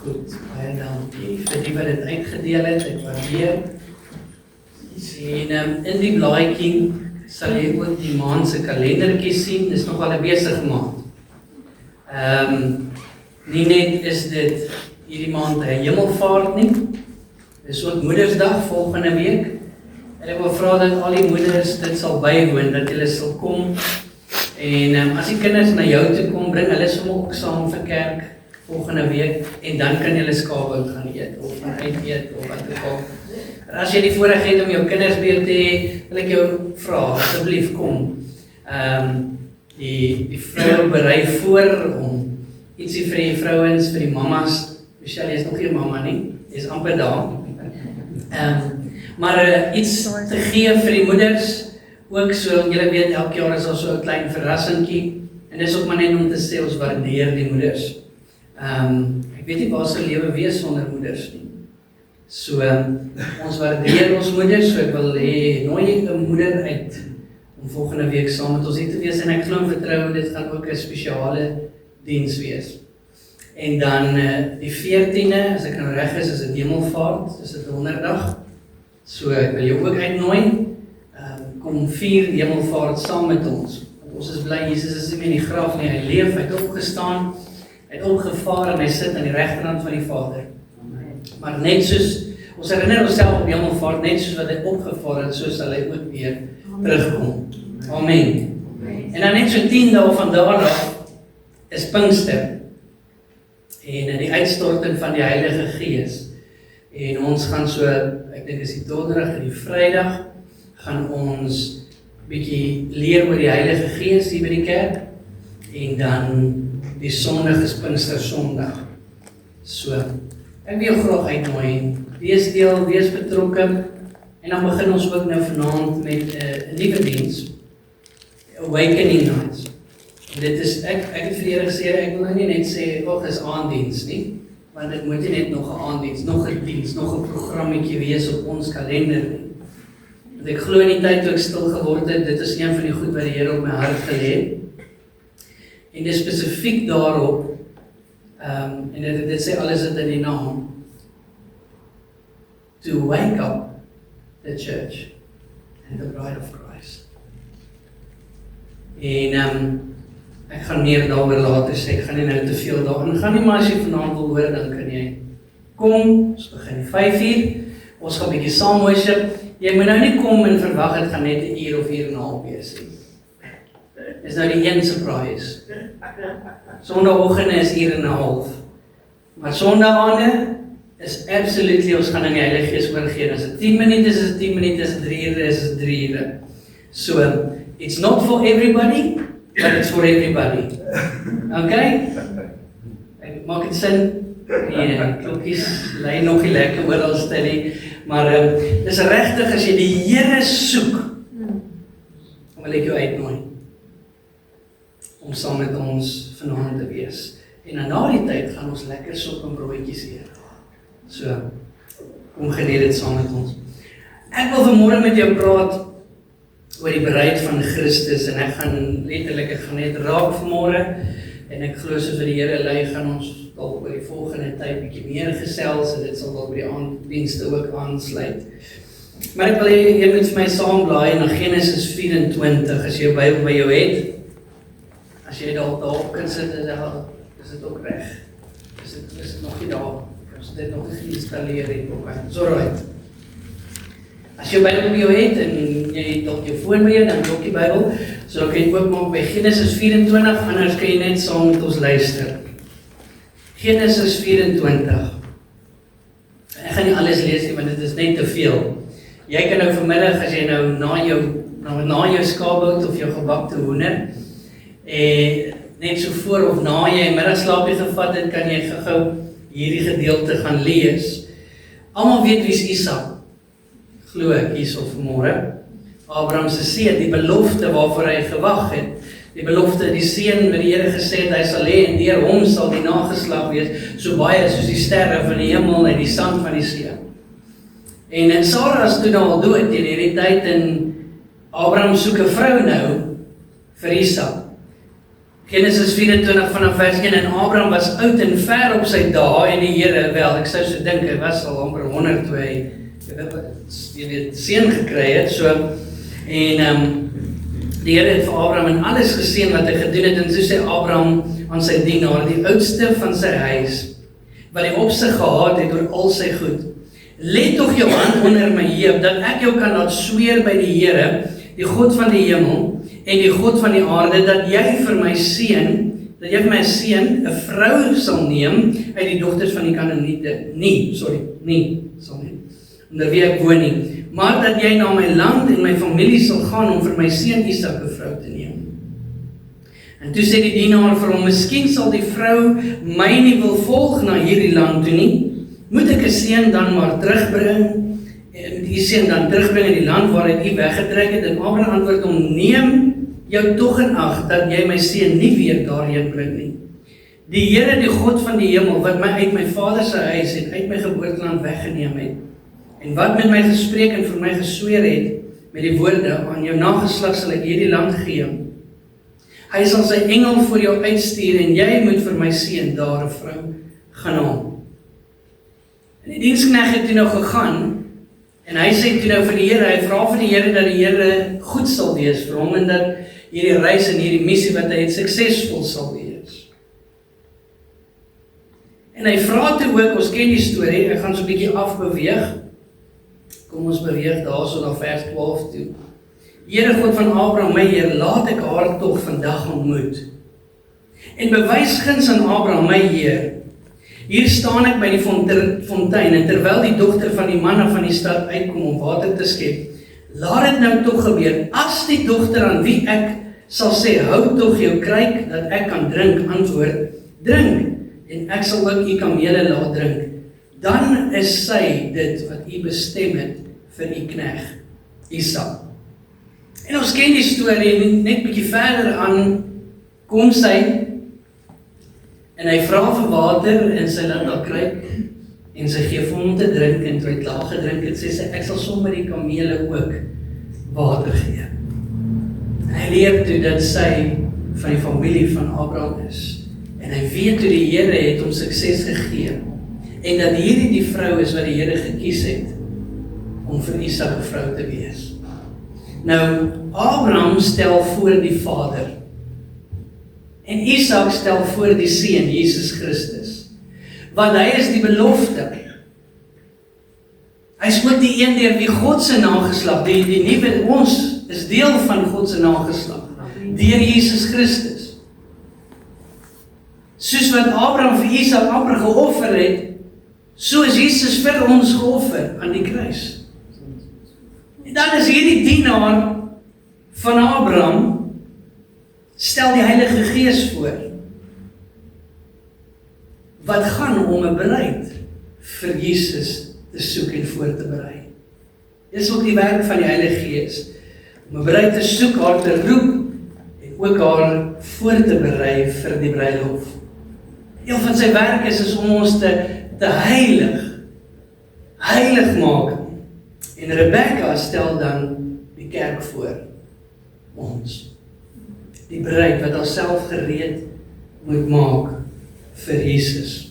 Goed, baie dankie vir die wat dit uitgedeel het, ek waardeer. En in die blaadjie sal jy ook die maand se kalendertjie sien, dis nogal 'n besige maand. Nie net is dit hierdie maand 'n hemelvaart nie, dis ook Moedersdag volgende week. En ek wil vra dat al die moeders dit sal bywoon, dat hulle sal kom. En as die kinders na jou toe kom, bring hulle sommer ook saam vir kerk volgende week, en dan kan julle skaapbout gaan eet, of gaan uit eet, of wat ook al. As jy die voorreg het om jou kinders by te hê, wil ek jou vra, asseblief kom. Die vrou berei voor om ietsie vir die vrouens, vir die mamas. Michelle, jy is nog geen mamma nie, jy is amper daar. Maar iets te gee vir die moeders, ook so, julle weet, elke jaar is daar so 'n klein verrassingkie, en dis ook maar net om te sê, ons waardeer die moeders. Ek weet nie waar sou lewe wees sonder moeders nie. So, ons waardeer ons moeders, so ek wil nooi 'n moeder uit, om volgende week saam met ons hier te wees, en ek glo en vertrou, dit gaan ook 'n spesiale diens wees. En dan die 14de, as ek nou reg is dit hemelvaart, dis dit 100dag. So ek wil jou ook uitnooi, kom vier die hemelvaart saam met ons. Want ons is bly, Jesus is nie meer in die graf nie, hy leef, hy het opgestaan, hy het opgevaar en hy sit aan die regterkant van die Vader. Maar net soos, ons herinner onsself op hemelvaart, net soos wat hy opgevaar het, so sal hy ook weer terugkom. Amen. En dan net so 10 dae van daarna is Pinkster. En die uitstorting van die Heilige Gees. En ons gaan so, ek dink is die donderdag en die Vrydag, gaan ons bietjie leer oor die Heilige Gees hier by die kerk. En dan die Sondag is Pinkster Sondag. So, ek wil jou graag uitnooi. Wees deel, wees betrokke. En dan begin ons ook nou vanaand met 'n nuwe diens. Awakening Nights. Dit is, ek het vir die Here gesê, ek wil nou nie net sê, is aanddiens nie, want dit moet nie net nog 'n aanddiens, nog 'n diens, nog 'n programmetjie wees op ons kalender nie. Want ek glo in die tyd toe ek stil geword het, dit is een van die goed wat die Here op my hart gelê het. En dit is spesifiek daarop, en dit sê alles dit in die naam, to wake up the church and the bride of Christ. En ek gaan meer daaroor later sê, ek gaan nie nou te veel daarin gaan nie, maar as jy vanaand wil hoor, dan kan jy kom, ons begin 5:00, ons gaan bietjie saam worship. Jy moet nou nie kom en verwag, het gaan net 1 uur of 1 en 'n half wees nie. Dis nou die een surprise. Sondagoggende is 1 en 'n half. Maar sondagaande is absolutely, ons gaan in die Heilige Gees oorgee. As dit 10 minute is, is dit 10 minute, as dit 3 ure is, is dit 3 ure. So, it's not for everybody, but it's for everybody. Okay? Ek maak dit sin? Nee, klokkies lei nog nie lekker oral stil nie. Maar dis regtig as jy die Here soek, wil ek jou uitnooi om saam met ons vanaand te wees. En dan na die tyd gaan ons lekker sop en broodjies eet. So, kom geniet dit saam met ons. Ek wil vanmôre met jou praat oor die bruid van Christus, en ek gaan net raak vanmôre, en ek glo soos wat die Here lei, gaan ons dalk oor die volgende tyd bietjie meer gesels, en dit sal dalk by die aanddienste ook aansluit. Maar ek wil jy moet vir my saamblaai na Genesis 24, as jy jou Bybel by jou het. As jy daar kan sit, is dit ook reg. Is dit nog nie daar? Ek het dit nog nie geïnstalleer het. So right. As jy Bybel by jou het, en jy het dalk jou foon by jou, dan klop die Bybel, so dan kan jy ook maak by Genesis 24, anders kan jy net saam met ons luister. Genesis 24. Ek gaan nie alles lees nie, want dit is net te veel. Jy kan nou vanmiddag, as jy nou na jou skaapbout of jou gebakte hoender, net so voor of na jy middagslaapie gevat het, kan jy gou hierdie gedeelte gaan lees. Almal weet wie is Isak, glo ek hierso vanmôre. Abraham se seun, die belofte waarvoor hy gewag het. Die belofte, die seun wat die Here gesê het, hy sal hê, en deur hom sal die nageslag wees, so baie soos die sterre van die hemel en die sand van die see. En Sarah is toe nou al dood in hierdie tyd, en Abraham soek 'n vrou nou vir Isak. Genesis 24 vanaf vers 1, en Abraham was oud en ver op sy dae, en die Here, wel, ek sou so dink, hy was al amper 100 toe hy, jy weet, seun gekry het, so, en die Here het vir Abraham en alles geseën wat hy gedoen het, en so sê Abraham aan sy dienaar, die oudste van sy huis, wat hy op sig gehad het oor al sy goed, let tog jou hand onder my heup, dat ek jou kan laat sweer by die Here, die God van die hemel, en die God van die aarde, dat jy vir my seun, 'n vrou sal neem, uit die dogters van die Kanaaniete, onder wie ek woon nie, maar dat jy na my land en my familie sal gaan, om vir my seun Isak 'n vrou te neem. En toe sê die dienaar vir hom, miskien sal die vrou my nie wil volg na hierdie land toe nie, moet ek 'n seun dan maar terugbring, en die seun dan terugbring in die land waaruit u weggetrek het, en Abraham antwoord hom, neem jou tog in ag, dat jy my seun nie weer daarheen bring nie. Die Here, die God van die hemel, wat my uit my vader se huis en uit my geboorteland weggeneem het, en wat met my gespreek en vir my gesweer het, met die woorde, aan jou nageslag sal ek hierdie land gee. Hy sal sy engel voor jou uitstuur, en jy moet vir my seun daar 'n vrou gaan haal. En die diensknegt het toe nou gegaan, en hy sê toe nou vir die Here, hy vra vir die Here, dat die Here goed sal wees vir hom, en dat hierdie reis en hierdie missie wat hy het, suksesvol sal wees. En hy vra toe ook, ons ken die storie, ek gaan so 'n bietjie afbeweeg, kom ons beweeg daarso na vers 12 toe. Here God van Abraham, my Heer, laat ek haar tog vandag ontmoet, en bewys guns aan Abraham, my Heer. Hier staan ek by die fontein, en terwyl die dogter van die manne van die stad uitkom om water te skep, laat dit nou tog gebeur, as die dogter aan wie ek sal sê, hou tog jou kruik, dat ek kan drink, antwoord, drink, en ek sal ook u kamele laat drink, dan is sy dit wat u bestem het vir u knegt Isak. En ons ken die storie, net bietjie verder aan, kom sy, en hy vra vir water, en sy laat haar kruik, en sy gee vir hom te drink, en toe hy klaar gedrink het, sê sy, ek sal sommer die kamele ook water gee. Hy leer toe dat sy van die familie van Abraham is, en hy weet toe die Here het hom sukses gegee, en dat hierdie die vrou is wat die Here gekies het, om vir Isak 'n vrou te wees. Nou, Abraham stel voor die Vader, en Isak stel voor die Seun, Jesus Christus, want hy is die belofte. Hy is ook die een deur wie God se nageslag, die nuwe, ons is deel van God se nageslag, deur Jesus Christus. Soos wat Abraham vir Isak amper geoffer het, so is Jesus vir ons geoffer aan die kruis. En dan is hierdie dienaar van Abraham, stel die Heilige Gees voor, wat gaan om 'n bruid vir Jesus te soek en voor te berei. Dis ook die werk van die Heilige Gees, om 'n bruid te soek, haar te roep, en ook haar voor te berei vir die bruilof. Deel van sy werk is om ons te heilig maak. En Rebekka stel dan die kerk voor, ons. Die bruid wat haarself gereed moet maak vir Jesus.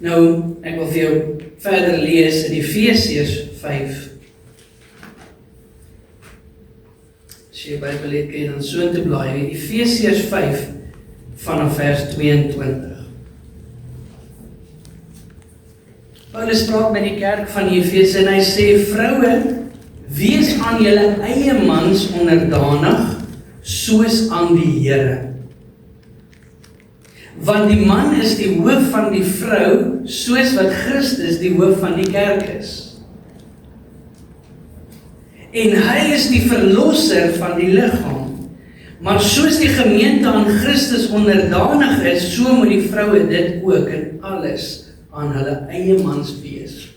Nou, ek wil vir jou verder lees in Efesiërs 5. As jy Bybel het, kan jy dan so te blaai. Efesiërs 5 vanaf vers 22. Paulus praat met die kerk van Efese en hy sê, vroue, wees aan julle eie mans onderdanig, soos aan die Here. Want die man is die hoof van die vrou, soos wat Christus die hoof van die kerk is. En hy is die verlosser van die liggaam. Maar soos die gemeente aan Christus onderdanig is, so moet die vroue dit ook in alles aan hulle eie mans wees.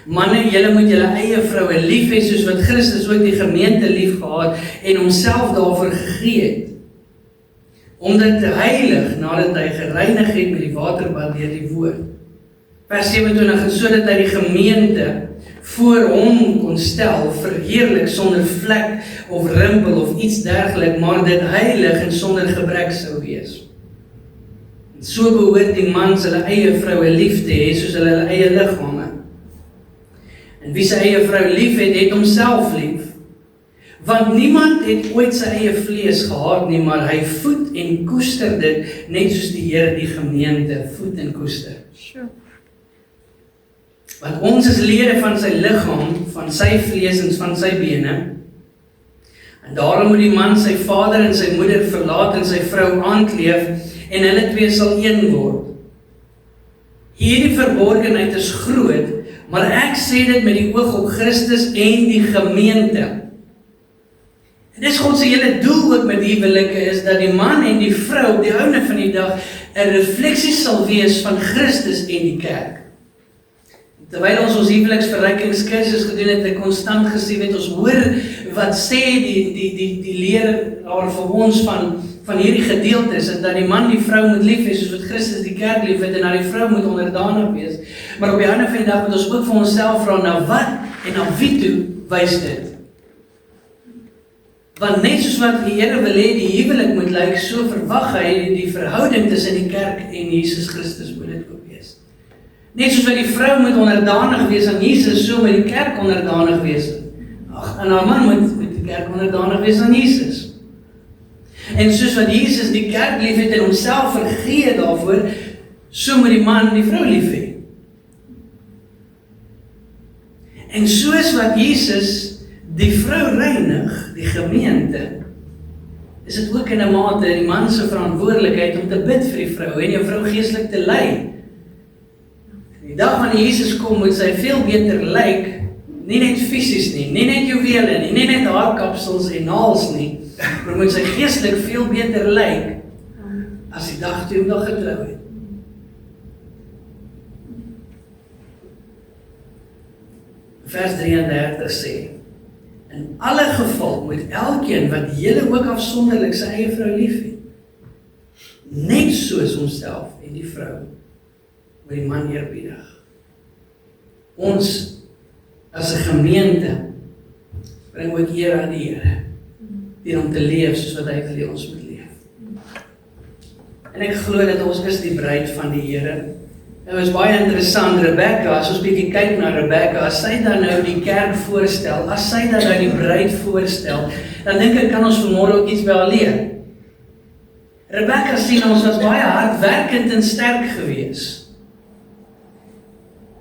Manne, julle moet julle eie vroue lief hê, soos wat Christus ook die gemeente lief gehad en homself daarvoor gegee het. Om dit te heilig, nadat hy gereinig het met die waterbad deur die woord. Vers 27, en sodat hy die gemeente voor hom kon stel, verheerlik sonder vlek of rimpel of iets dergelijk, maar dit heilig en sonder gebrek sou wees. En so behoort die mans hulle eie vroue lief te hê, soos hulle eie liggame. En wie sy eie vrou lief het, het homself lief. Want niemand het ooit sy eie vlees gehaat nie, maar hy voed en koester dit, net soos die Here die gemeente voed en koester. Sure. Want ons is lede van sy liggaam, van sy vlees en van sy bene. En daarom moet die man sy vader en sy moeder verlaat en sy vrou aankleef, en hulle twee sal een word. Hierdie verborgenheid is groot, maar ek sê dit met die oog op Christus en die gemeente. En dis God se hele doel ook met huwelike, is dat die man en die vrou op die einde van die dag 'n refleksie sal wees van Christus en die kerk. Terwyl ons huweliksverrykingskursus gedoen het, ek konstant gesê het, ons hoor wat sê die leraar vir ons van hierdie gedeeltes, en dat die man die vrou moet lief hê, soos wat Christus die kerk lief het, en dat die vrou moet onderdanig wees. Maar op die einde van die dag moet ons ook vir onsself vra, na wat en na wie toe wys dit? Want net soos wat die Here wil hê die huwelik moet lyk, so verwag hy die verhouding tussen die kerk en Jesus Christus moet dit ook wees. Net soos wat die vrou moet onderdanig wees aan Jesus, so moet die kerk onderdanig wees. En haar man moet die kerk onderdanig wees aan Jesus. En soos wat Jesus die kerk lief het en homself vergee daarvoor, so moet die man die vrou lief hê. En soos wat Jesus die vrou reinig, die gemeente, is dit ook in 'n mate die man se verantwoordelikheid om te bid vir die vrou en jou vrou geestelik te lei. Die dag wanneer Jesus kom, moet sy veel beter lyk, nie net fisies nie, nie net juwele nie, nie net haarkapsels en naels nie, maar moet sy geestelik veel beter lyk as die dag toe nog getrou het. Vers 33 sê, in alle geval moet elkeen wat julle ook afsonderlik sy eie vrou lief het, net soos homself en die vrou, moet die man eerbiedig. Ons as 'n gemeente bring ook eer aan die Here, deur om te leef soos wat hy wil ons moet leef. En ek glo dat ons is die bruid van die Here. Dit was baie interessant, Rebekka, as ons bietjie kyk na Rebekka, as sy dan nou die kerk voorstel, as sy dan nou die bruid voorstel, dan dink ek kan ons vanmôre ook iets by haar leer. Rebekka sien ons was baie hardwerkend en sterk gewees.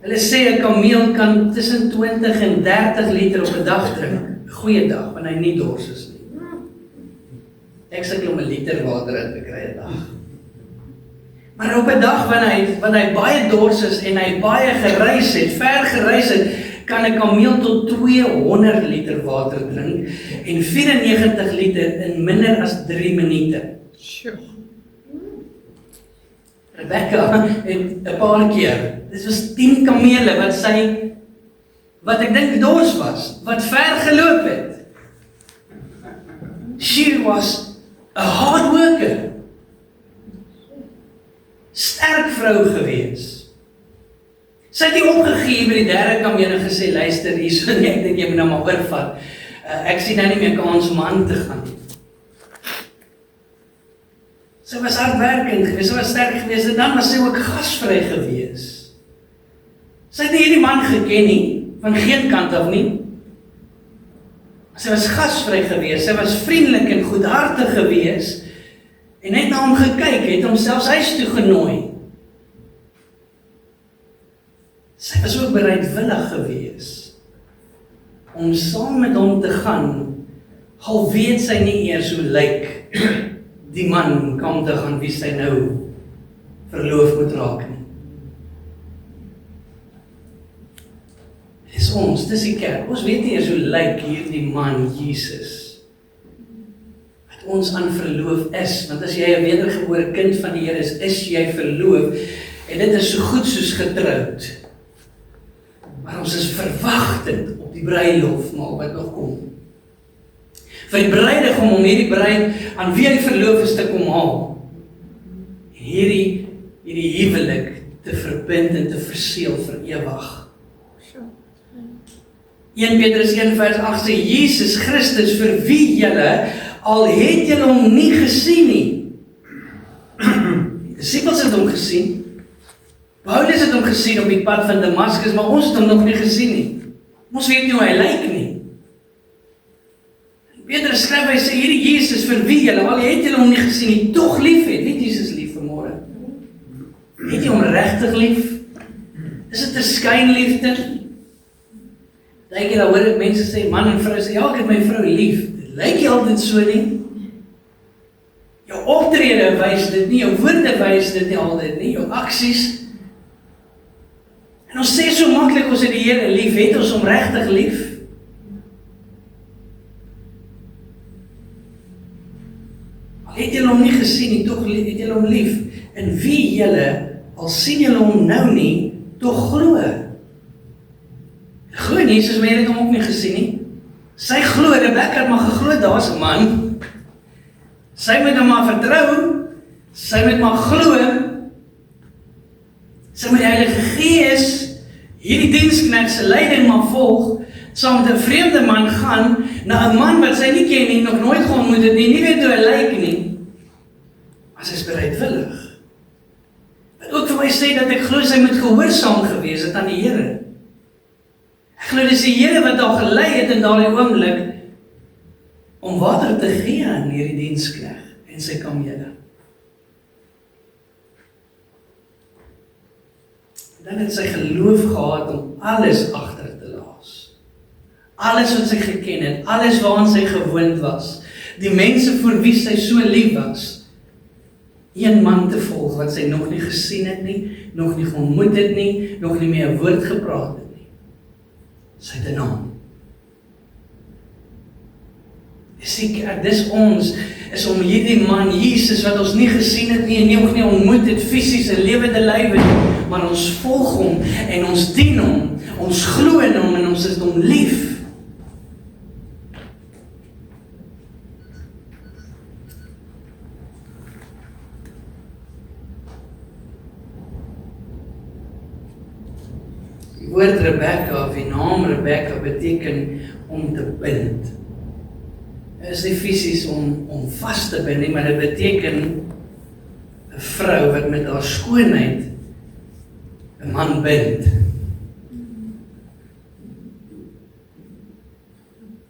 Hulle sê 'n kameel kan tussen 20 en 30 liter op 'n dag drink. 'n Goeie dag, wanneer hy nie dors is nie. Ek sukkel om 'n liter water in te kry 'n dag. Maar op 'n dag wanneer hy baie dors is en hy baie gereis het, ver gereis het, kan 'n kameel tot 200 liter water drink en 94 liter in minder as 3 minute. Sure. Rebekka het 'n paar keer, dit was 10 kamele wat ek dink dors was, wat ver geloop het. She was a hard worker. Sterk vrou gewees. Sy het nie opgegee by die derde kameel en gesê, luister hierso, nee, ek dink jy moet nou maar oorvat. Ek sien nou nie meer kans om aan te gaan. Sy was hardwerkend gewees, sy was sterk gewees, en dan was sy ook gasvry gewees. Sy het nie hierdie man geken nie, van geen kant af nie. Sy was gasvry gewees, sy was vriendelik en goedhartig gewees, en het na hom gekyk, het hom selfs huis toe genooi. Sy was ook bereidwillig gewees, om saam met hom te gaan, al weet sy nie eers hoe lyk die man kom te gaan wie sy nou verloof moet raak nie. Dis ons, dis die kerk, ons weet nie eers hoe lyk hierdie man Jesus, wat ons aan verloof is, want as jy 'n wedergebore kind van die Here is jy verloof, en dit is so goed soos getroud, maar ons is verwagtend op die bruilof, maar wat nog kom. Vir die bruidegom om hierdie bruid aan wie hy verloof is te kom haal, en hierdie huwelik te verbind en te verseël vir ewig. 1 Petrus 1 vers 8 sê, Jesus Christus, vir wie julle, al het julle hom nie gesien nie. Die disippels het hom gesien. Paulus het hom gesien op die pad van Damaskus, maar ons het hom nog nie gesien nie. Ons weet nie hoe hy lyk nie. Petrus skryf, hy sê, hierdie Jesus vir wie julle, al het julle hom nie gesien nie, tog lief het. Wie Jesus lief vanmôre? Het jy hom regtig lief? Is dit 'n skynliefde? Dink jy, dan hoor ek mense sê, man en vrou sê, ja, ek het my vrou lief. Dit lyk nie altyd so nie. Jou optrede wys dit nie, jou woorde wys dit nie altyd nie, jou aksies. En ons sê so maklik, ons het die Here lief, het ons hom regtig lief? Al het julle hom nie gesien nie, tog het julle hom lief. En wie julle, al sien julle hom nou nie, tog glo. Glo nie, Jesus, maar jy het hom ook nie gesien nie. Sy glo, Rebekka het maar geglo, daar's 'n man. Sy moet hom maar vertrou, sy moet maar glo, sy moet die Heilige Gees, hierdie diensknegt se leiding maar volg, saam met 'n vreemde man gaan, na 'n man wat sy nie ken nie, nog nooit geontmoet het nie, nie weet hoe hy lyk nie, maar sy is bereidwillig. Wat ook vir my sê, dat ek glo sy moet gehoorsaam gewees het aan die Here. Ek glo dis die Here wat haar gelei het in daardie oomblik, om water te gee aan hierdie diensknegt en sy kamele. Dan het sy geloof gehad om alles agter te laat. Alles wat sy geken het, alles waaraan sy gewoond was, die mense voor wie sy so lief was, een man te volg wat sy nog nie gesien het nie, nog nie geontmoet het nie, nog nie meer 'n woord gepraat het nie. Sy het 'n naam. Dis ons, is om hierdie man, Jesus, wat ons nie gesien het nie, en nog nie ontmoet het, fisies en lewende lywe nie, maar ons volg hom, en ons dien hom, ons glo in hom, en ons is hom lief. Die woord Rebekka, of die naam Rebekka, beteken om te bind. Het is nie fisies om vas te bind nie, maar dit beteken 'n vrou wat met haar skoonheid 'n man bind.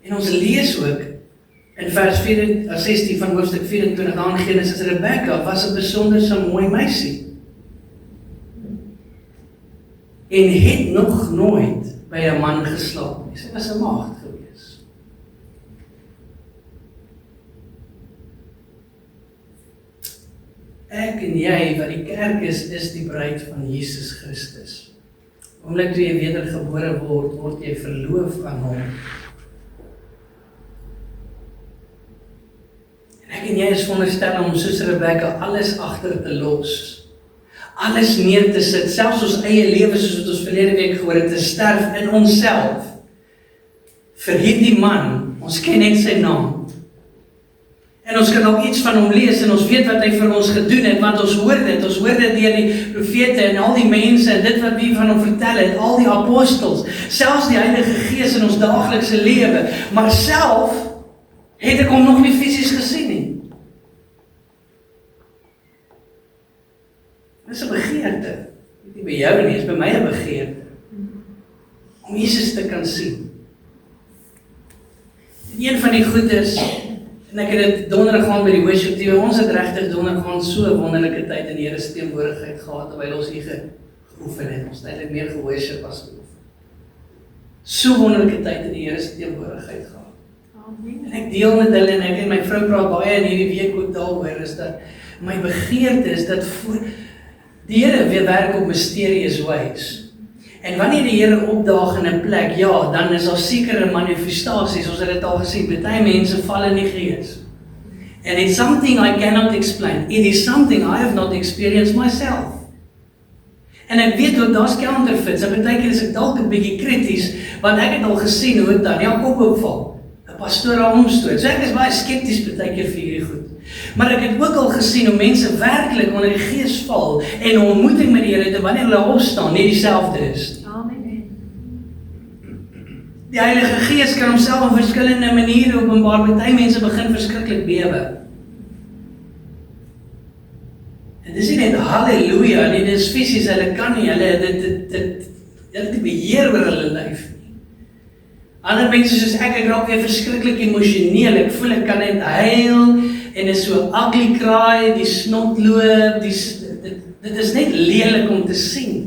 En ons lees ook in vers 16 van hoofstuk 24 aan Genesis, Rebekka was 'n besonderse mooi meisie. En het nog nooit by 'n man geslaap nie. Sy was 'n maagd gewees. Ek en jy, wat die kerk is die bruid van Jesus Christus. Omdat toe jy wedergebore word jy verloof aan hom. En ek en jy is veronderstel om soos Rebekka alles agter te los. Alles neer te sit, selfs ons eie lewe, soos wat ons verlede week gehoor het, te sterf in onsself. Vir hierdie man, ons ken net sy naam. En ons kan ook iets van hom lees, en ons weet wat hy vir ons gedoen het, want ons hoor dit deur die profete, en al die mense, en dit wat wie van hom vertel het, al die apostels, selfs die Heilige Gees in ons daaglikse lewe, maar self, het ek hom nog nie fisies gesien nie. Dit is 'n begeerte, nie by jou nie, is by my 'n begeerte, om Jesus te kan sien. En een van die goeders, en ek het dit donderdag gaan by die worship team, ons het regtig donderdag gaan so 'n wonderlike tyd in die Here se teenwoordigheid gehad, terwyl ons hier geoefen het, ons het eintlik meer geworship as geoefen. So wonderlike tyd in die Here se teenwoordigheid gehad. En ek deel met hulle, en ek en my vrou praat baie in hierdie week ook daaroor, is dat my begeerte is dat die Here weer werk op mysterious ways. En wanneer die Here opdaag in 'n plek, ja, dan is daar sekere manifestasies, ons het dit al gesien, baie mense val in die gees. And it's something I cannot explain. It is something I have not experienced myself. En ek weet ook, daar's counterfeits, en baie keer is ek dalk 'n bietjie krities, want ek het al gesien hoe dit dan Jakob opval, 'n pastoor aan omstoot. So ek is baie skepties baie keer vir hierdie goed. Maar ek het ook al gesien hoe mense werklik onder die gees val, en 'n ontmoeting met die Here, wanneer hulle opstaan, nie dieselfde is. Die Heilige Gees kan homself op verskillende maniere openbaar. Party mense begin verskriklik bewe. En dis nie net halleluja, nie, dis fisies, hulle kan nie, hulle die beheer oor hulle lyf nie. Ander mense soos ek raak weer verskriklik emosioneel, ek voel ek kan net huil, en is so ugly cry, die snot loop, dit is net lelik om te sien.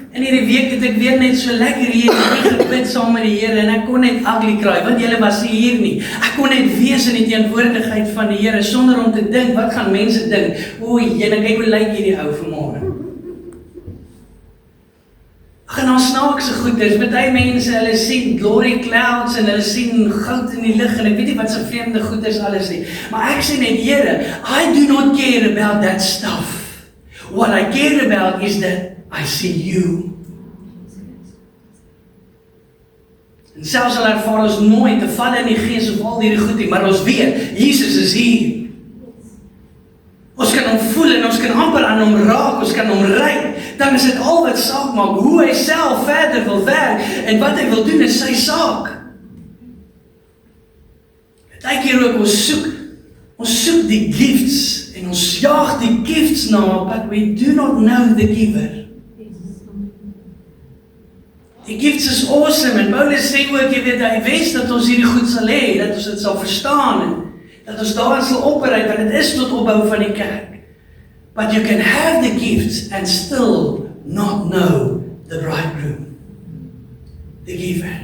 En hierdie week het ek weer net so lekker hier gebid saam met die Here, en ek kon net ugly cry, want julle was nie hier nie. Ek kon net wees in die teenwoordigheid van die Here, sonder om te dink, wat gaan mense dink? Jene, kyk hoe lyk hierdie ou vanmôre. En dan snaakse goeders, baie mense, hulle sien glory clouds, en hulle sien goud in die lig, en ek weet nie wat se vreemde goeders alles nie. Maar ek sê net, Here, I do not care about that stuff. What I care about is that I see you. En selfs al ervaar ons nooit te val in die gees of al hierdie goed nie, maar ons weet, Jesus is hier. Ons kan hom voel en ons kan amper aan hom raak, ons kan hom ruik. Dan is dit al wat saak maak, hoe hy self verder wil werk en wat hy wil doen is sy saak. Baie keer ook ons soek die gifts en ons jaag die gifts na, but we do not know the giver. Die gifts is awesome, en Paulus sê ook, jy weet, hy wens dat ons hierdie goed sal hê, dat ons dit sal verstaan, en dat ons daarin sal opbereid, want dit is tot opbou van die kerk. But you can have the gifts and still not know the bridegroom, the giver.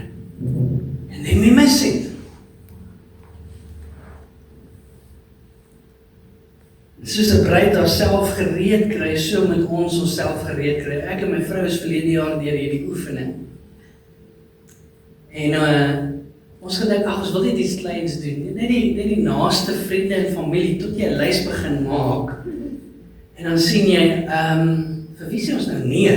And then we miss it. Soos 'n bruid haarself gereed kry, so moet ons onsself gereed kry. Ek en my vrou is verlede jaar deur hierdie oefening. En ons gedink, ons wil net iets kleins doen. Net die naaste vriende en familie, tot jy 'n lys begin maak. En dan sien jy, vir wie sê ons nou nee?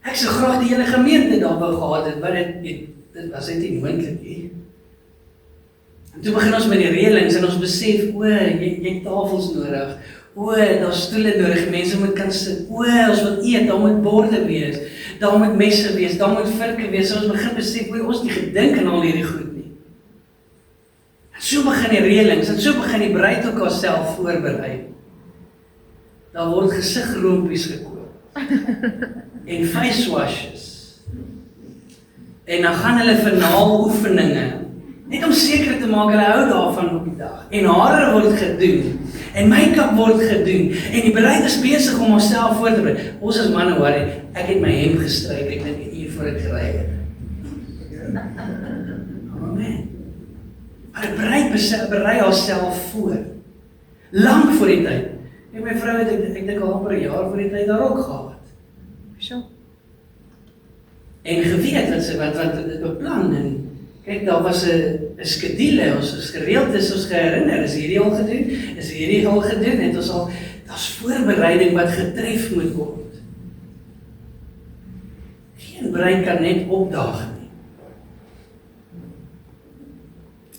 Ek sou graag die hele gemeente daar wou gehad het, maar dit was net nie moontlik nie. En toe begin ons met die reëlings en ons besef, jy het tafels nodig, daar's stoele nodig, mense moet kan sit, ons wil eet, daar moet borde wees, daar moet messe wees, daar moet virke wees, ons begin besef, ons het nie gedink aan al hierdie goed nie. En so begin die reëlings, en so begin die bruid ook haarself voorberei. Daar word gesigrompies gekoop, en face washes, en dan gaan hulle vir naaloefeninge, net om seker te maak, hulle hou daarvan op die dag. En hare word gedoen, en make-up word gedoen, en die bruid is besig om haarself voor te berei. Ons as manne worry, ek het my hemp gestryk, ek dink 'n uur voor ek gery het. Amen. Maar die bruid berei haarself voor, lang voor die tyd. En my vrou het, ek dink al amper 'n jaar voor die tyd daar ook gehad. Sure. En geweet wat dit beplan, en kyk, daar was 'n skedule, ons is gereeld, ons geherinner, is hierdie al gedoen, het ons al, daar's voorbereiding wat getref moet word. Geen bruid kan net opdaag nie.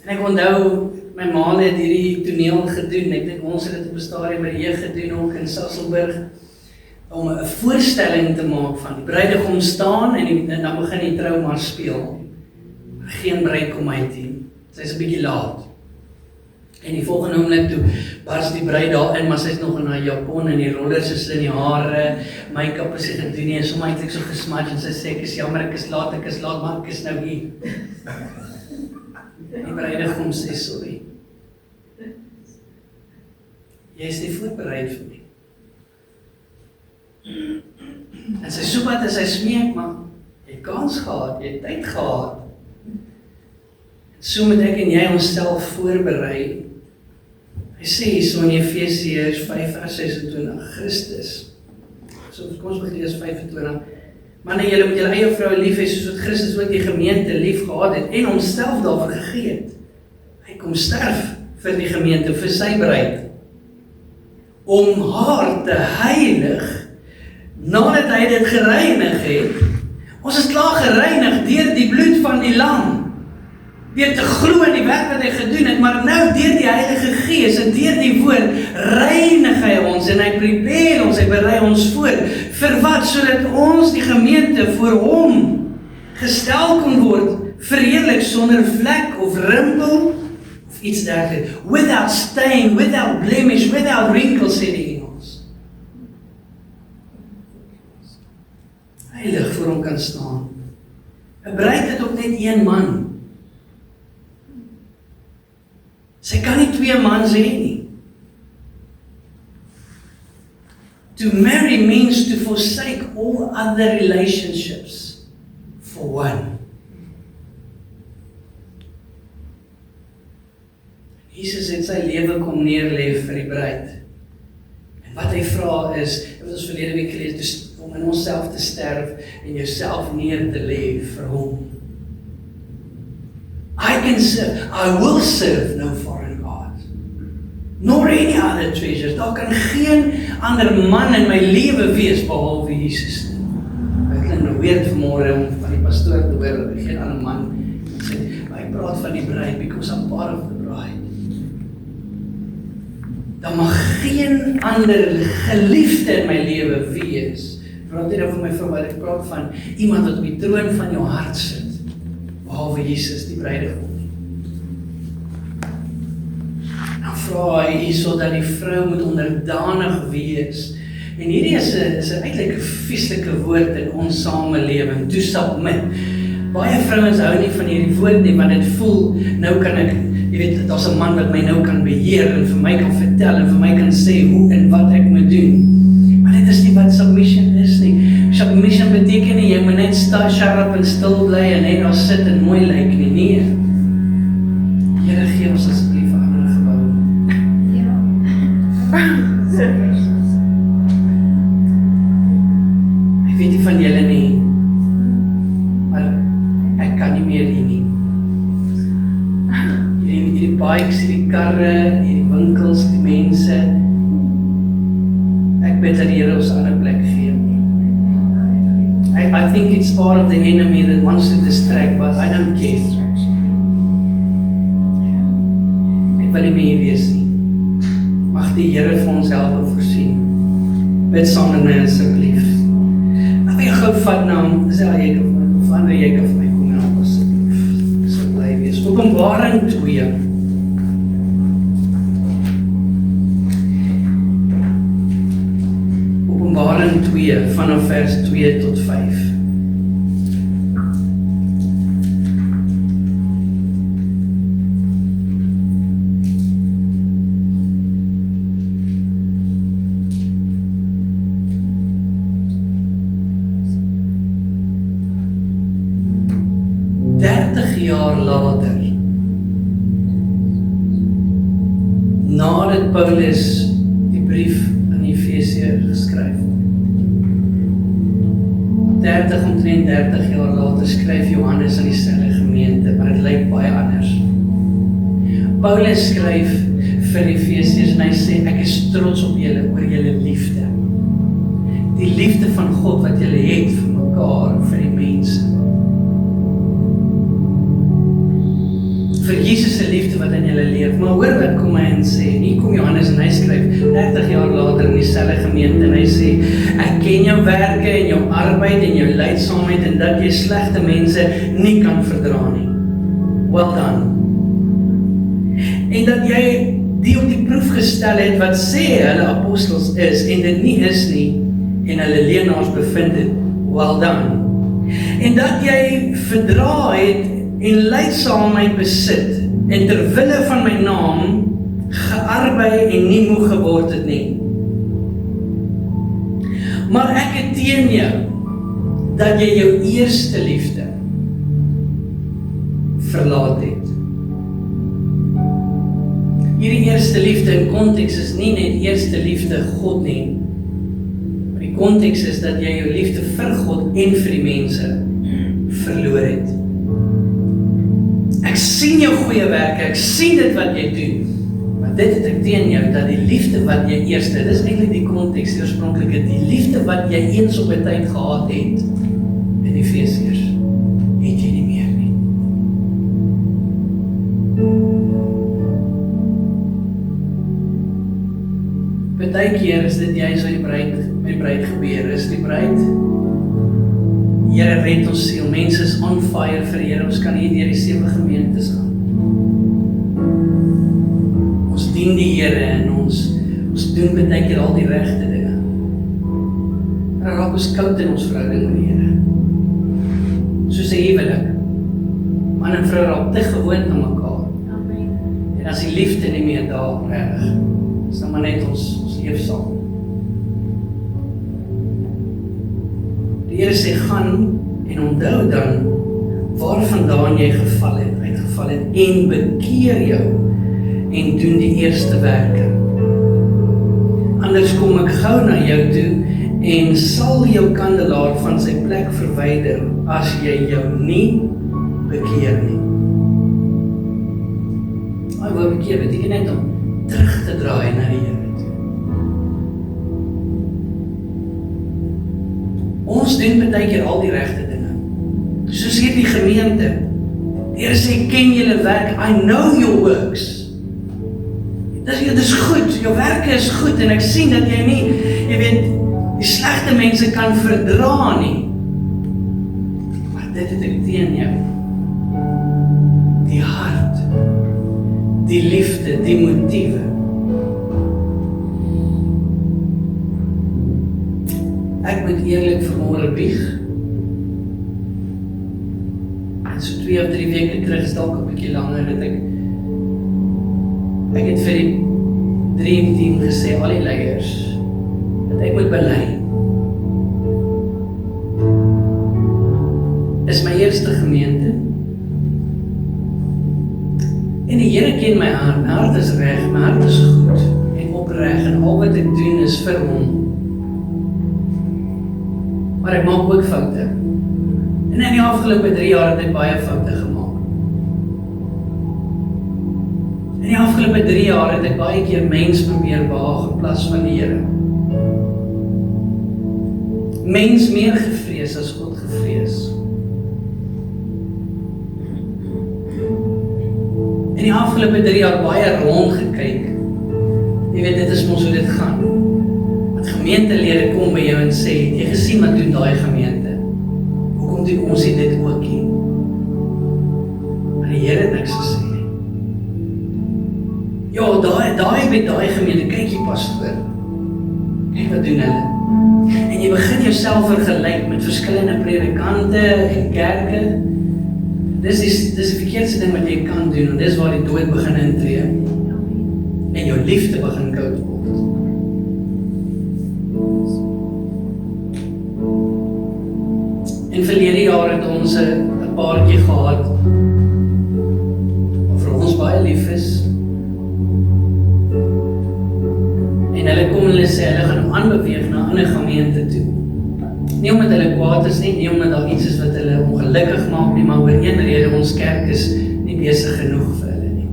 En ek onthou, my ma het hierdie toneel gedoen, ek dink ons het dit op 'n stadium by die jeug gedoen ook in Sasolburg, om 'n voorstelling te maak van die bruidegom staan en dan begin die troumars speel. Geen bruid kom uit nie. Sy is 'n bietjie laat. En die volgende oomblik toe bars die bruid daar in, maar sy is nog in haar japon en die rollers is in die hare, make-up is gedoen nie, en sommer eintlik so gesmudge en sy sê, ek is jammer, ek is laat, maar ek is nou hier. Die bruidegom sê sorry. Jy is nie voorbereid vir my. En sy soek wat en sy smeek, maar jy het kans gehad, jy het tyd gehad. So moet ek en jy onsself voorberei. Hy sê so in Efesiërs 5:26, Christus. So kom ons begin eers 25. Manne, julle moet julle eie vroue lief hê soos wat Christus ook die gemeente lief gehad het en homself daarvoor gegee het. Hy kom sterf vir die gemeente, vir sy bruid, om haar te heilig, nadat hy dit gereinig het. Ons is klaar gereinig deur die bloed van die lam, deur te glo in die werk wat hy gedoen het, maar nou deur die Heilige Gees en deur die woord reinig hy ons en hy prepare ons, hy berei ons voor. Vir wat? Sodat ons die gemeente voor hom gestel kon word, verheerlik sonder vlek of rimpel, of iets dergelijks. Without stain, without blemish, without wrinkle, sê die Engels. Heilig voor hom kan staan. 'n bruid het ook net een man. Sy kan nie 2 mans hê nie. To marry means to forsake all other relationships for one. Jesus het sy lewe kom neerlê vir die bruid. En wat hy vra is, wat ons verlede week gelees het, om in onsself te sterf en jouself neer te lê vir hom. I can serve, I will serve no foreign God, nor any other treasures. Daar kan geen ander man in my lewe wees behalwe Jesus nie. Ek klink nou weer vanmôre om van die pastoor te hoor dat geen ander man sê, maar hy praat van die bruid because I'm part of the bride. Daar mag geen ander geliefde in my lewe wees. Ek praat nie van my vrou, maar ek praat van iemand wat op die troon van jou hart sit, behalwe Jesus, die bruidegom. Dan vra hy hierso dat die vrou moet onderdanig wees. En hierdie is eintlik 'n vieslike woord in ons samelewing, to submit. Baie vrouens hou nie van hierdie woord nie, want dit voel, nou kan ek, jy weet, daar's 'n man wat my nou kan beheer en vir my kan vertel en vir my kan sê hoe en wat ek moet doen. Maar dit is nie wat submission is nie. Submission beteken nie, jy moet net sharp en stil bly en net daar sit en mooi lyk nie. Nee. Here gee ons asseblief 'n ander gebou. Ek weet nie van julle nie, maar ek kan nie meer hier nie. Hierdie bikes, hierdie karre, hierdie winkels, die mense. Ek bid dat die Here ons 'n ander plek gee. I think it's part of the enemy that wants to distract, but I don't care. Ek wil nie meer wees nie. Mag die Here vir ons help en voorsien. Bid saam met my asseblief. Ek wil gou vat na, is daar jy of ander jy kan vir my kom en help asseblief. So bly wees. Openbaring 2. Openbaring 2 vanaf vers 2 tot 5. Jaar later, nadat Paulus die brief aan Efesië geskryf het, omtrent 30 jaar later skryf Johannes aan dieselfde gemeente, maar dit lyk baie anders. Paulus skryf vir die Efesiërs en hy sê, ek is trots op julle oor julle liefde. Die liefde van God wat julle het vir mekaar en vir die mense. Vir Jesus se liefde wat in julle leef. Maar hoor wat kom hy en sê, en hier kom Johannes en hy skryf 30 jaar later in dieselfde gemeente en hy sê, ek ken jou werke en jou arbeid en jou lydsaamheid en dat jy slegte mense nie kan verdra nie. Well done. En dat jy die op die proef gestel het wat sê hulle apostels is en dit nie is nie en hulle leenaars bevind het. Well done. En dat jy verdra het en lydsaamheid besit, en terwille van my naam, gearbei en nie moeg geword het nie. Maar ek het teen jou, dat jy jou eerste liefde verlaat het. Hierdie eerste liefde in konteks is nie net eerste liefde God nie, maar die konteks is dat jy jou liefde vir God en vir die mense verloor het. Ek sien jou goeie werke, ek sien dit wat jy doen, maar dit het ek teen jou, dat die liefde wat jy eerste, dit is eintlik die konteks, die oorspronklike, die liefde wat jy eens op 'n tyd gehad het, in Efesiërs, het jy nie meer nie. Partykeer is dit juist wat die bruid gebeur, is die bruid Here, red ons siel. Mense is on fire vir Here. Ons kan hier deur die 7 gemeentes gaan. Ons dien die Here en ons doen baie keer al die regte dinge. En raak ons koud in ons verhouding met die Here. Soos 'n huwelik. Man en vrou raak te gewoond aan mekaar. Amen. En as die liefde nie meer daar reg, is dan maar net ons leef saam. Die Here sê, gaan en onthou dan waar vandaan jy uitgeval het en bekeer jou en doen die eerste werke. Anders kom ek gou na jou toe en sal jou kandelaar van sy plek verwyder as jy jou nie bekeer nie. Hy wil bekeer, beteken net om terug te draai na die Here toe. Ons doen baie keer al die regte dinge. Soos hierdie gemeente. Die Here sê, ken julle werk, I know your works. Dit is goed, jou werke is goed en ek sien dat jy nie, jy weet, die slegte mense kan verdra nie. Maar dit het ek teen jou. Die hart, die liefde, die motiewe. Ek moet eerlik vanmôre bieg. En so 2 of 3 weke terug, is dalk 'n bietjie langer, dat ek het vir die Dream Team gesê, al die leiers, dat ek moet bely. Dis my eerste gemeente. En die Here ken my hart is reg, my hart is goed en opreg en al wat ek doen is vir hom. Maar ek maak ook foute. En in die afgelope 3 jaar het ek baie foute gemaak. In die afgelope 3 jaar het ek baie keer mens probeer behaag in plaas van die Here. Mens meer gevrees as God gevrees. In die afgelope 3 jaar baie rond gekyk. Jy weet, dit is mos hoe dit gaan. Wat gemeentelede kom by jou en sê, jy gesien wat doen daai gemeente? Hoekom doen ons nie dit ook nie? Maar die Here het niks gesê. Ja, daai met daai gemeente, kyk jy pastoor. Kyk wat doen hulle. En jy begin jouself vergelyk met verskillende predikante en kerke. Dis die verkeerdste ding wat jy kan doen, en dis waar die dood begin intree. En jou liefde begin koud word. En verlede jaar het ons 'n paartjie gehad, wat vir ons baie lief is. En hulle kom en hulle sê, hulle gaan aanbeweeg na 'n ander gemeente toe. Nie omdat hulle kwaad is nie omdat daar iets is wat hulle ongelukkig maak nie, maar oor een rede, ons kerk is nie besig genoeg vir hulle nie.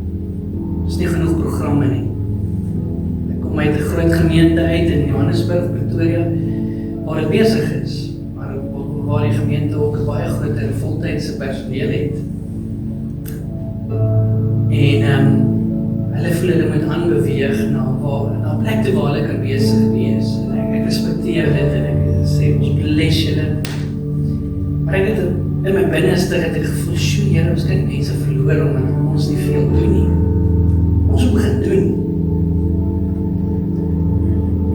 Ons is nie genoeg programme nie. Ek kom uit 'n groot gemeente uit in Johannesburg, Pretoria, waar dit besig is, maar waar die gemeente ook 'n baie groter voltydse personeel het. En hulle voel hulle moet aanbeweeg na 'n plek toe waar hulle kan besig wees. En ek respekteer dit en ek sê, ons bless julle. Maar ek het in my binneste het ek gevoel, sjoe, Here, ons kan mense verloor omdat ons nie veel doen nie. Ons moet begin doen.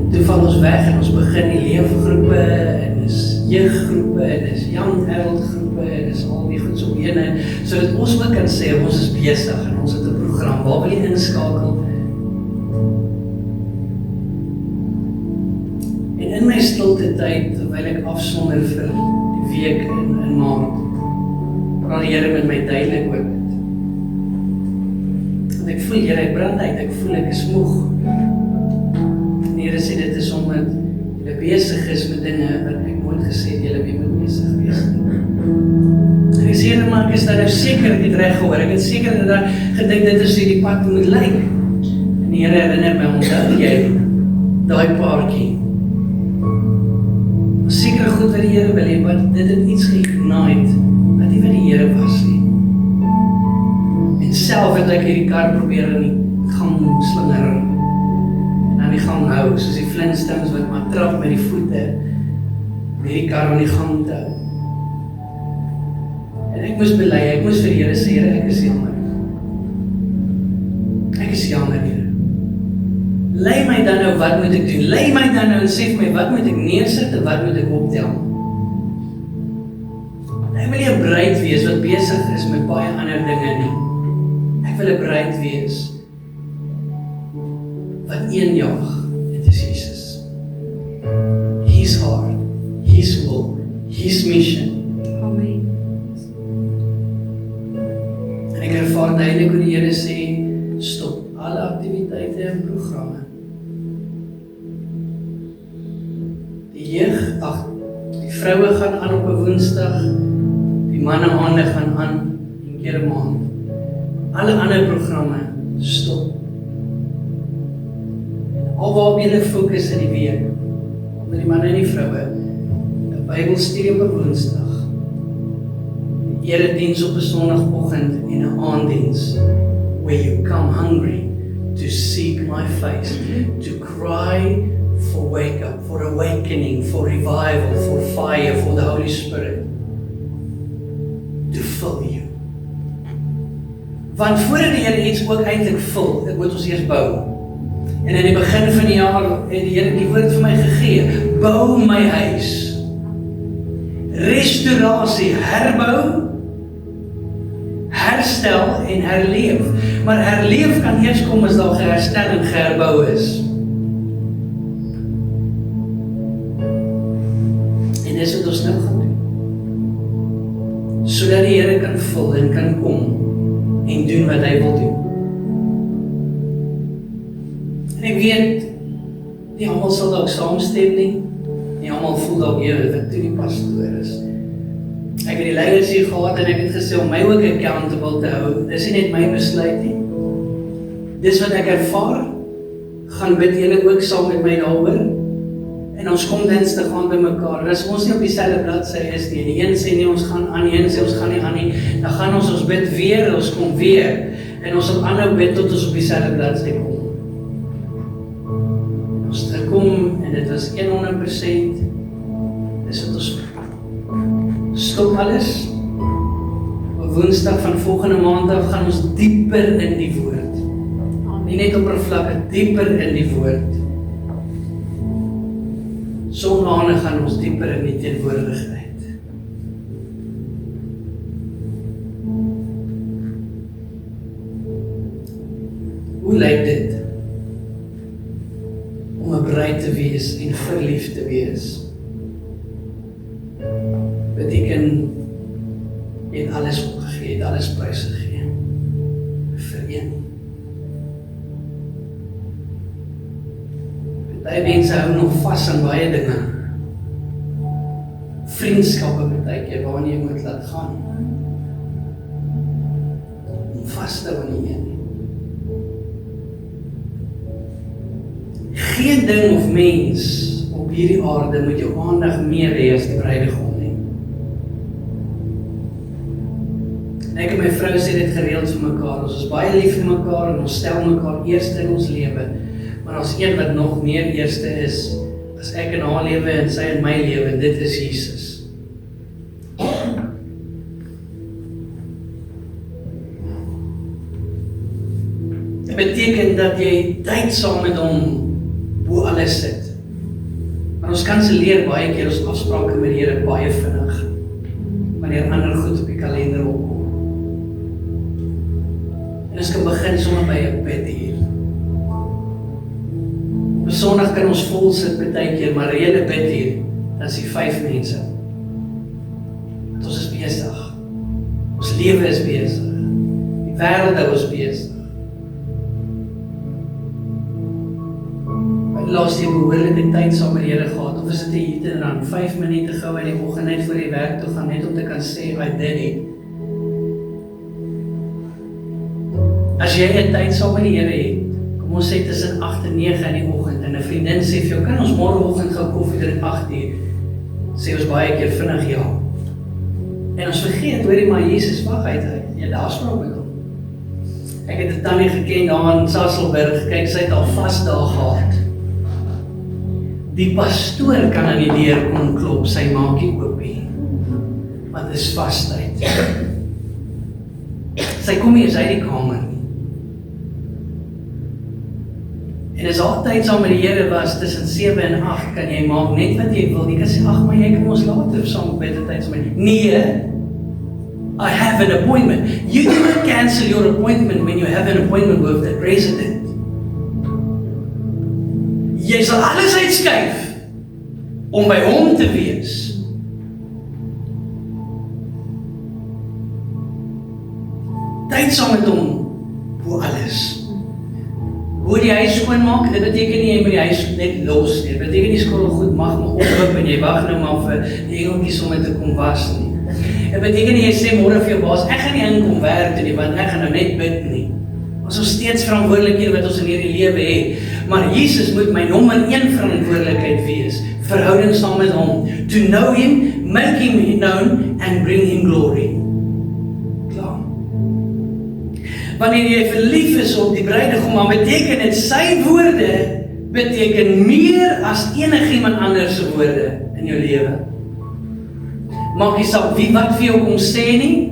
En toe val ons weg en ons begin die leefgroepe en dis jeuggroepe en dis young adult groepe en dis al die goed so ene, sodat ons ook kan sê, ons is besig en ons het 'n program, waar wil jy inskakel? En in my stilte tyd, terwyl ek afsonder vir die week in Maart, praat die Here met my duidelik oor dit. Want ek voel, Here, ek brand uit, ek voel ek is moeg. En die Here sê, dit is omdat jy besig is met dinge wat ek nooit gesê het, jy moet besig wees. En ek sê, maar ek is daar nou seker, ek het reg gehoor, ek het seker dat daar gedink dit is hoe die pad moet lyk. En die Here herinner my, onthou jy daai paartjie. Seker goed wat die Here wil hê, maar dit het iets ge-ignite, wat nie wat die Here was nie. En self het ek hierdie kar probeer in die gang slinger, en aan die gang hou, soos die Flintstones wat maar trap met die voete, om hierdie kar aan die gang te hou. En ek moes bely, ek moes vir die Here sê, Here, ek is jammer. Ek is jammer, Here. Lei my dan nou, wat moet ek doen? Lei my dan nou en sê vir my, wat moet ek neersit en wat moet ek optel? Ek wil nie 'n bruid wees wat besig is met baie ander dinge nie. Ek wil 'n bruid wees wat een jaag, dit is Jesus. His heart, His will, His mission. Amen. En ek ervaar duidelik hoe die Here sê, stop alle aktiwiteite en programme. Die jeug, die vroue gaan aan op 'n Woensdag, die manne aande gaan aan 'n keer 'n maand. Alle ander programme, stop. Alwaar jy fokus in die week, onder die manne en die vroue, 'n Bybelstudie op 'n Woensdag, die erediens op 'n Sondagoggend en 'n aanddiens, where you come hungry to seek my face, to cry for wake up, for awakening, for revival, for fire, for the Holy Spirit to fill you. Want voordat die Here iets ook eintlik vul, dit moet ons eers bou. En in die begin van die jaar het die Here die woord vir my gegee, bou my huis. Restaurasie, herbou, herstel en herleef. Maar herleef kan eers kom as daar geherstel en geherbou is. En dis wat ons nou gaan doen. Sodat die Here kan vul en kan kom en doen wat hy wil doen. En ek weet, nie almal sal dalk saamstem nie. Nie almal voel dalk wat toe die pastoor is. Ek het die leiers hier gehad en ek het gesê om my ook accountable te hou. Dis nie net my besluit nie. Dis wat ek ervaar. Gaan bid julle ook saam met my daaroor. En ons kom Dinsdag aan by mekaar. En as ons nie op dieselfde bladsy is nie, die een sê nie ons gaan aan, die een sê ons gaan nie aan nie, dan gaan ons bid weer, ons kom weer. En ons sal aanhou bid tot ons op dieselfde bladsy kom. Ons terugkom en dit was 100%. Dis wat ons stop alles. Op Woensdag van volgende maand af gaan ons dieper in die woord. Nie net oppervlakkig, dieper in die woord. Sondae gaan ons dieper in die teenwoordigheid. Hoe lyk dit om 'n bruid te wees en verliefd te wees? Beteken jy het alles opgegee, jy het alles prysgegee vir een. Baie mense hou nog vas aan baie dinge. Vriendskappe partykeer waarna jy moet laat gaan. Om vas te hou aan die een. Geen ding of mens op hierdie aarde moet jou aandag meer hê as die bruidegom nie. Ek en my vrou sê dit gereeld vir mekaar. Ons is baie lief vir mekaar en ons stel mekaar eerste in ons lewe. Maar ons een wat nog meer eerste is, as ek in haar lewe en sy in my lewe, dit is Jesus. Dit beteken dat jy tyd saam met hom bo alles sit. Maar ons kanselleer baie keer ons afsprake met die Here baie vinnig, wanneer ander goed op die kalender opkom. En ons kan begin sommer by 'n bedduur. Op Sondag kan ons vol sit partykeer, maar rede bedduur, dan is die 5 mense. Want ons is besig. Ons lewe is besig. Die wêreld hou ons besig. Laas jy behoorlike tyd saam met die Here gehad, of is dit 'n hit en run, 5 minute gou in die oggend net voor die werk toe gaan, net om te kan sê, I did it. As jy 'n tyd saam met die Here het, kom ons sê tussen 8 en 9 in die oggend, en 'n vriendin sê vir jou, kan ons môreoggend gou koffie drink 8 uur, sê ons baie keer vinnig ja. En ons vergeet, hoorie maar Jesus, wag uit, jy het afspraak met hom. Ek het 'n tannie geken daar in Sasolburg, kyk, sy het al vas daar gehad. Die pastoor kan aan die deur kom klop, sy maak nie oop nie. Want dit is vastheid. Sy kom nie eens uit die kamer nie. En as altyd saam met die Here was, tussen 7 en 8, kan jy maak net wat jy wil. Jy kan sê, ag, maar jy kan ons later saam met die tyd saam met. Nee, I have an appointment. You do not cancel your appointment when you have an appointment with the president. Jy sal alles uitskuif om by hom te wees. Tyd saam met hom, bo alles. Hoe die huis skoonmaak, dit beteken nie jy moet die huis net los nie. Dit beteken nie skottel goed mag maar ophou en jy wag nou maar vir die engeltjies om dit te kom was nie. Dit beteken nie jy sê môre vir jou baas, ek gaan nie inkom werk toe nie, want ek gaan nou net bid nie. Ons is steeds verantwoordelikhede wat ons in hierdie lewe het. Maar Jesus moet my nommer 1 verantwoordelikheid wees. Verhouding saam met hom. To know him, make him known and bring him glory. Klaar. Wanneer jy verlief is op die bruidegom, dan beteken dit sy woorde beteken meer as enigiemand anders se woorde in jou lewe. Maak nie saak wie wat vir jou kom sê nie.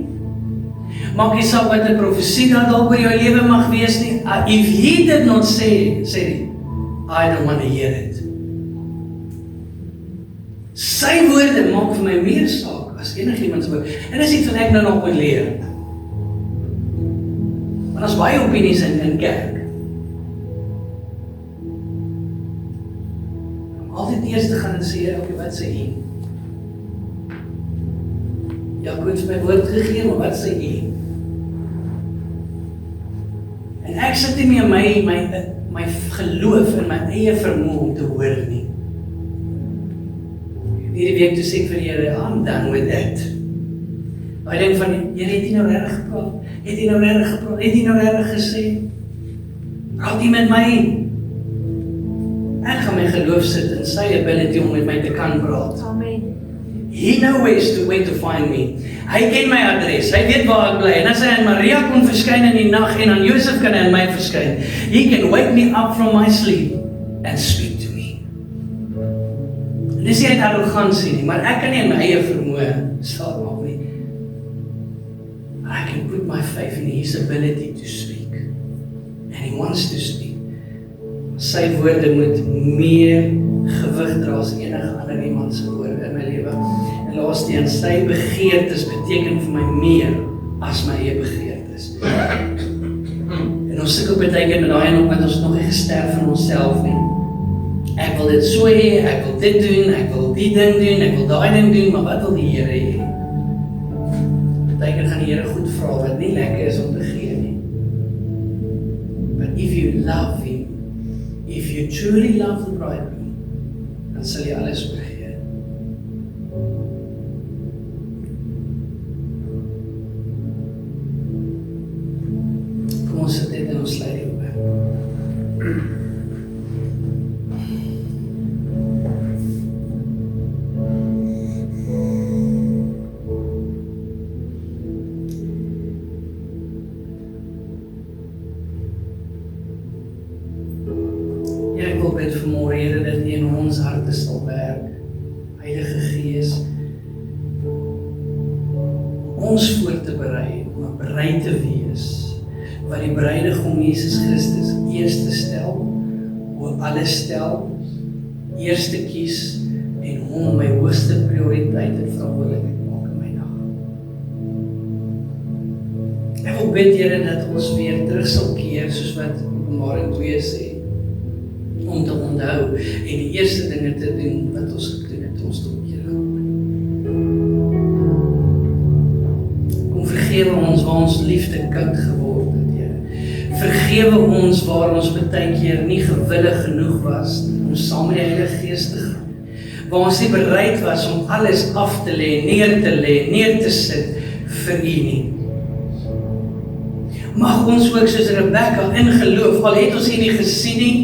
Maak nie saak wat 'n profesie dalk oor jou lewe mag wees nie. If he did not say it, I don't want to hear it. Sy woorde maak vir my meer saak as enigiemand se woorde. En dis iets wat ek nou nog moet leer. Want as baie opinies in kerk. Altyd eers te gaan en sê, okay, wat sê hy? Ja, ek het my woord gegee, maar wat sê hy? En ek sit nie meer my geloof in my eie vermoë om te hoor nie. Hierdie week toe sê ek vir die Here, I'm done with it. Maar ek denk van, Here, het jy nou regtig gepraat? Het jy nou regtig gepraat? Het jy nou regtig gesê? Praat jy met my? Ek gaan my geloof sit in sy ability om met my te kan praat. Amen. He knows where to find me. Hy ken my adres, hy weet waar ek bly. En as hy aan Maria kon verskyn in die nag en aan Josef kan hy aan my verskyn. He can wake me up from my sleep and speak to me. En dis nie uit arrogansie nie, maar ek kan nie in my eie vermoë staat maak nie. I can put my faith in his ability to speak. And he wants to speak. Sy woorde moet meer gewig dra as enige ander iemand se woorde in my lewe. En laastens, sy begeertes beteken vir my meer as my eie begeertes. En ons sukkel baie keer met daai en omdat ons nog nie gesterf van onsself nie. Ek wil dit so hê, ek wil dit doen, ek wil die ding doen, ek wil daai ding doen, maar wat wil die Here hê? Baie keer gaan die Here goed vra wat nie lekker is om te gee nie. But if you love him, if you truly love the bridegroom, dan sal jy alles oorgee. Kom ons sit dit en ons sluit die oë. Vanmôre, Here, dat U in ons harte sal werk, Heilige Gees, ons voor te berei, om 'n bruid te wees, wat die bruidegom Jesus Christus eerste stel, oor alles stel, eerste kies, en hom my hoogste prioriteit en verantwoordelikheid maak in my dag. Ek wil bid, Here, dat ons weer terug sal keer, soos wat Openbaring 2 sê, om te onthou en die eerste dinge te doen wat ons gedoen het, ons tot Here. Kom vergewe ons waar ons liefde koud geword het, Here. Vergewe ons waar ons baie keer nie gewillig genoeg was om saam met die Heilige Gees te gaan. Waar ons nie bereid was om alles af te lê, neer te sit vir U nie. Mag ons ook soos Rebekka in geloof, al het ons U nie gesien nie,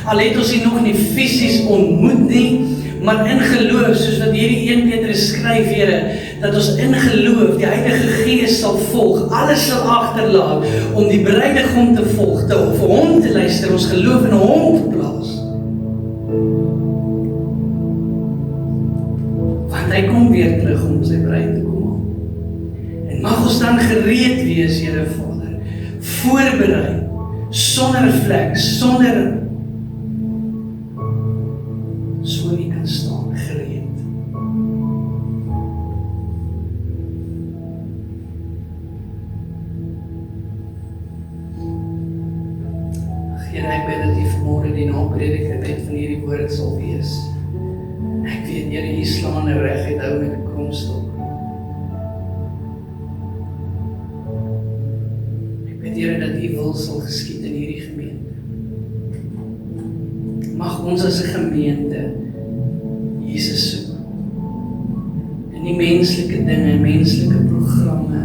al het ons hier nog nie fisies ontmoet nie, maar in geloof, soos wat hierdie 1 Petrus skryf, Here, dat ons in geloof die Heilige Gees sal volg, alles sal agterlaat, om die bruidegom te volg, vir hom te luister, ons geloof in hom te plaas. Want hy kom weer terug om sy bruid te kom haal. En Mag ons dan gereed wees, Here Vader, voorberei, sonder vlek, sonder so U kan staan, gereed. Here, ek bid dat U vanmôre die naprediker net van hierdie woord sal wees. Ek weet, Here, U slaan reguit hou met 'n kromstok. Here, dat U wil sal geskied in hierdie gemeente. Mag ons as 'n gemeente Jesus soek. In die menslike dinge, menslike programme,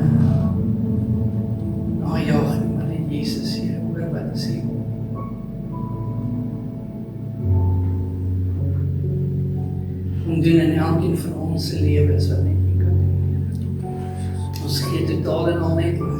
najag nie, maar net Jesus, Here, oor wat is U. Kom doen in elkeen van ons se lewens wat net U kan doen. Ons gee totaal en al net